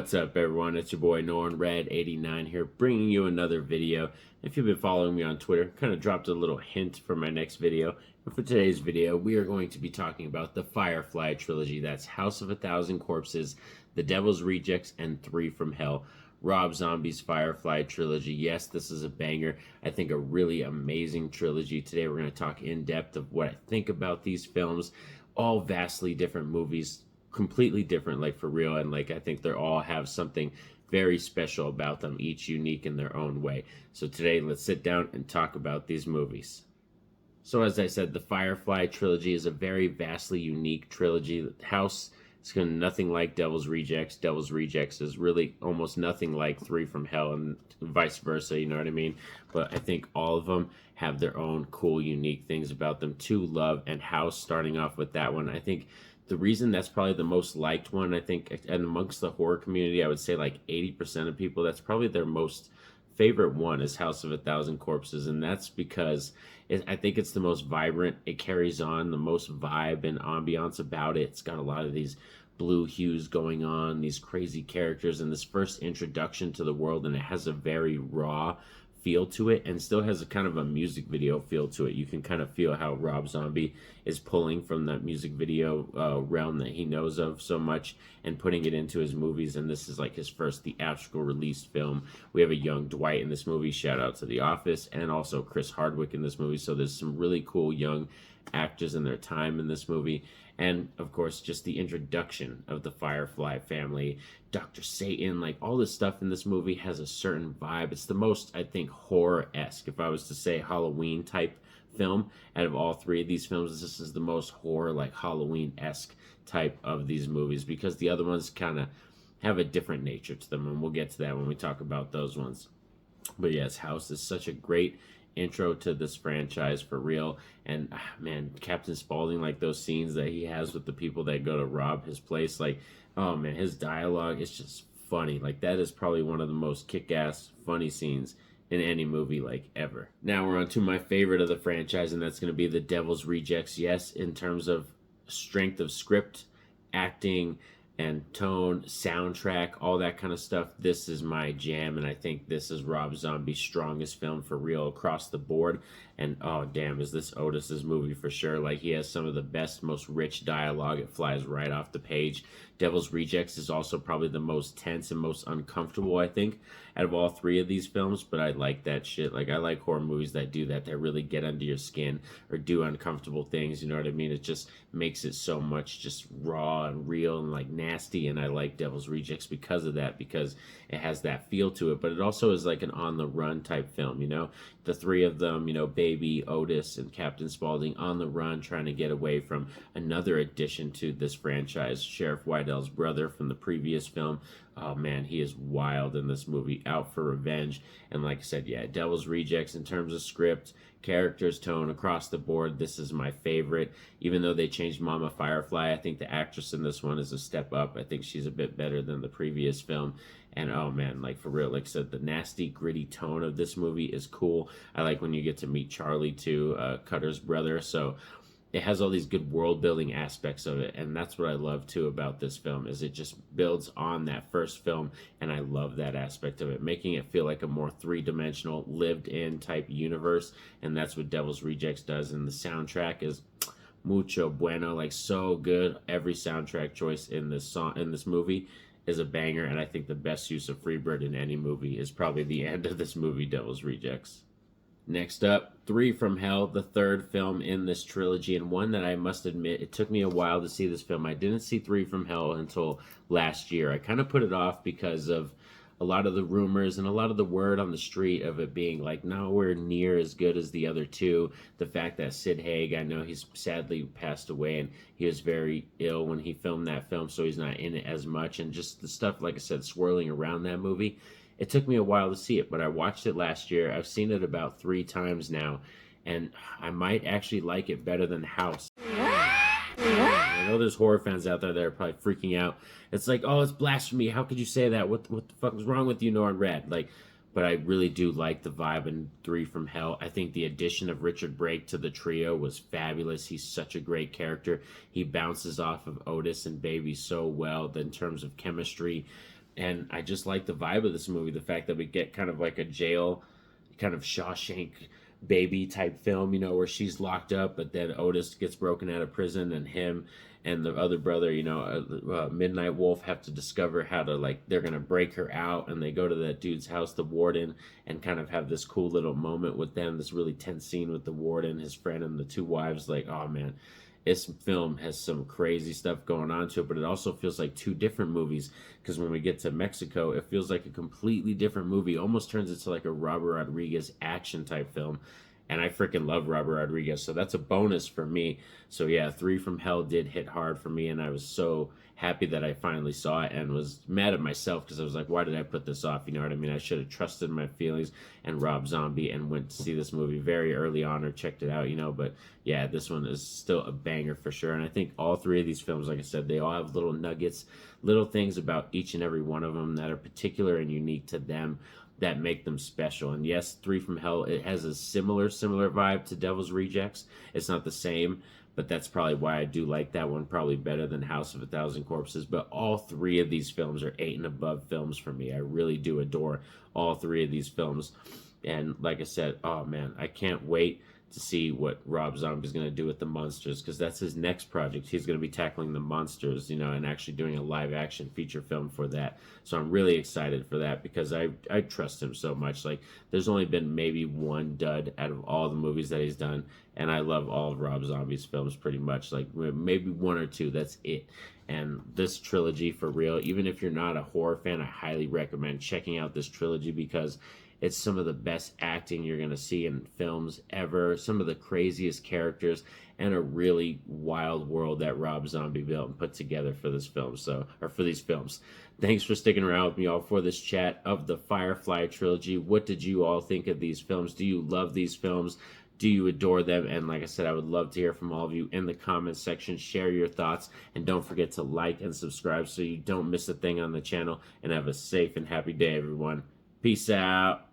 What's up, everyone? It's your boy Norn Red 89 here, bringing you another video. If you've been following me on Twitter, kind of dropped a little hint for my next video. But for today's video, we are going to be talking about the Firefly trilogy. That's House of a Thousand Corpses, The Devil's Rejects, and Three from Hell. Rob Zombie's Firefly trilogy. Yes, this is a banger. I think a really amazing trilogy. Today we're going to talk in depth of what I think about these films. All vastly different movies, completely different, like for real, and like I think they all have something very special about them, each unique in their own way. So today let's sit down and talk about these movies. So as I said, the Firefly trilogy is a very vastly unique trilogy. House is going to nothing like Devil's Rejects. Devil's Rejects is really almost nothing like Three from Hell, and vice versa, you know what I mean? But I think all of them have their own cool, unique things about them to love. And House, starting off with that one, I think the reason that's probably the most liked one, I think, and amongst the horror community, I would say like 80% of people, that's probably their most favorite one, is House of a Thousand Corpses. And that's because I think it's the most vibrant. It carries on the most vibe and ambiance about it. It's got a lot of these blue hues going on, these crazy characters, and this first introduction to the world, and it has a very raw feel to it, and still has a kind of a music video feel to it. You can kind of feel how Rob Zombie is pulling from that music video realm that he knows of so much and putting it into his movies. And this is like his first theatrical released film. We have a young Dwight in this movie, shout out to The Office, and also Chris Hardwick in this movie. So there's some really cool young actors in their time in this movie. And of course, just the introduction of the Firefly family, Dr. Satan, like all this stuff in this movie has a certain vibe. It's the most, I think, horror-esque. If I was to say Halloween type film out of all three of these films, this is the most horror, like Halloween-esque type of these movies, because the other ones kind of have a different nature to them, and we'll get to that when we talk about those ones. But yes, House is such a great intro to this franchise for real. And man, Captain Spaulding, like those scenes that he has with the people that go to rob his place, like, oh man, his dialogue is just funny. Like that is probably one of the most kick-ass funny scenes in any movie like ever. Now we're on to my favorite of the franchise, and that's going to be The Devil's Rejects. Yes, in terms of strength of script, acting, and tone, soundtrack, all that kind of stuff, this is my jam. And I think this is Rob Zombie's strongest film for real across the board. And oh damn, is this Otis's movie for sure. Like he has some of the best, most rich dialogue. It flies right off the page. Devil's Rejects is also probably the most tense and most uncomfortable, I think, out of all three of these films. But I like that shit. Like I like horror movies that do that really get under your skin or do uncomfortable things, you know what I mean? It just makes it so much just raw and real and like nasty. And I like Devil's Rejects because of that, because it has that feel to it. But it also is like an on the run type film, you know? The three of them, you know, Baby, Otis, and Captain Spaulding on the run, trying to get away from another addition to this franchise, Sheriff Weidell's brother from the previous film. Oh man, he is wild in this movie, out for revenge. And like I said, yeah, Devil's Rejects in terms of script, characters, tone, across the board, this is my favorite. Even though they changed Mama Firefly, I think the actress in this one is a step up. I think she's a bit better than the previous film. And oh man, like for real, like I said, the nasty, gritty tone of this movie is cool. I like when you get to meet Charlie too, Cutter's brother. So it has all these good world building aspects of it, and that's what I love too about this film, is it just builds on that first film, and I love that aspect of it, making it feel like a more three-dimensional, lived-in type universe. And that's what Devil's Rejects does. And the soundtrack is mucho bueno, like so good. Every soundtrack choice in this movie is a banger, and I think the best use of Freebird in any movie is probably the end of this movie, Devil's Rejects. Next up, Three from Hell, the third film in this trilogy, and one that I must admit, it took me a while to see this film. I didn't see Three from Hell until last year. I kind of put it off because of a lot of the rumors and a lot of the word on the street of it being like nowhere near as good as the other two. The fact that Sid Haig, I know he's sadly passed away, and he was very ill when he filmed that film, so he's not in it as much. And just the stuff, like I said, swirling around that movie, it took me a while to see it, but I watched it last year. I've seen it about 3 times now, and I might actually like it better than House. I know there's horror fans out there that are probably freaking out. It's like, oh, it's blasphemy. How could you say that? What the fuck was wrong with you, Norn Red? Like, but I really do like the vibe in Three from Hell. I think the addition of Richard Brake to the trio was fabulous. He's such a great character. He bounces off of Otis and Baby so well in terms of chemistry. And I just like the vibe of this movie. The fact that we get kind of like a jail, kind of Shawshank baby type film, you know, where she's locked up, but then Otis gets broken out of prison, and him and the other brother, you know, Midnight Wolf, have to discover how to, like, they're gonna break her out, and they go to that dude's house, the warden, and kind of have this cool little moment with them. This really tense scene with the warden, his friend, and the two wives. Like, oh man, this film has some crazy stuff going on to it, but it also feels like two different movies, because when we get to Mexico, it feels like a completely different movie. It almost turns into like a Robert Rodriguez action type film. And I freaking love Robert Rodriguez, so that's a bonus for me. So yeah, Three from Hell did hit hard for me, and I was so happy that I finally saw it, and was mad at myself because I was like, why did I put this off? You know what I mean? I should have trusted my feelings and Rob Zombie and went to see this movie very early on, or checked it out, you know. But yeah, this one is still a banger for sure. And I think all three of these films, like I said, they all have little nuggets, little things about each and every one of them that are particular and unique to them, that make them special. And yes, Three from Hell, it has a similar vibe to Devil's Rejects. It's not the same, but that's probably why I do like that one probably better than House of a Thousand Corpses. But all three of these films are 8 and above films for me. I really do adore all three of these films. And like I said, oh man, I can't wait to see what Rob Zombie's going to do with the monsters, because that's his next project. He's going to be tackling the monsters, you know, and actually doing a live action feature film for that. So I'm really excited for that, because I trust him so much. Like, there's only been maybe one dud out of all the movies that he's done, and I love all of Rob Zombie's films pretty much. Like, maybe one or two, that's it. And this trilogy, for real, even if you're not a horror fan, I highly recommend checking out this trilogy, because it's some of the best acting you're going to see in films ever, some of the craziest characters, and a really wild world that Rob Zombie built and put together for this film. So, or for these films. Thanks for sticking around with me all for this chat of the Firefly trilogy. What did you all think of these films? Do you love these films? Do you adore them? And like I said, I would love to hear from all of you in the comments section. Share your thoughts, and don't forget to like and subscribe so you don't miss a thing on the channel. And have a safe and happy day, everyone. Peace out.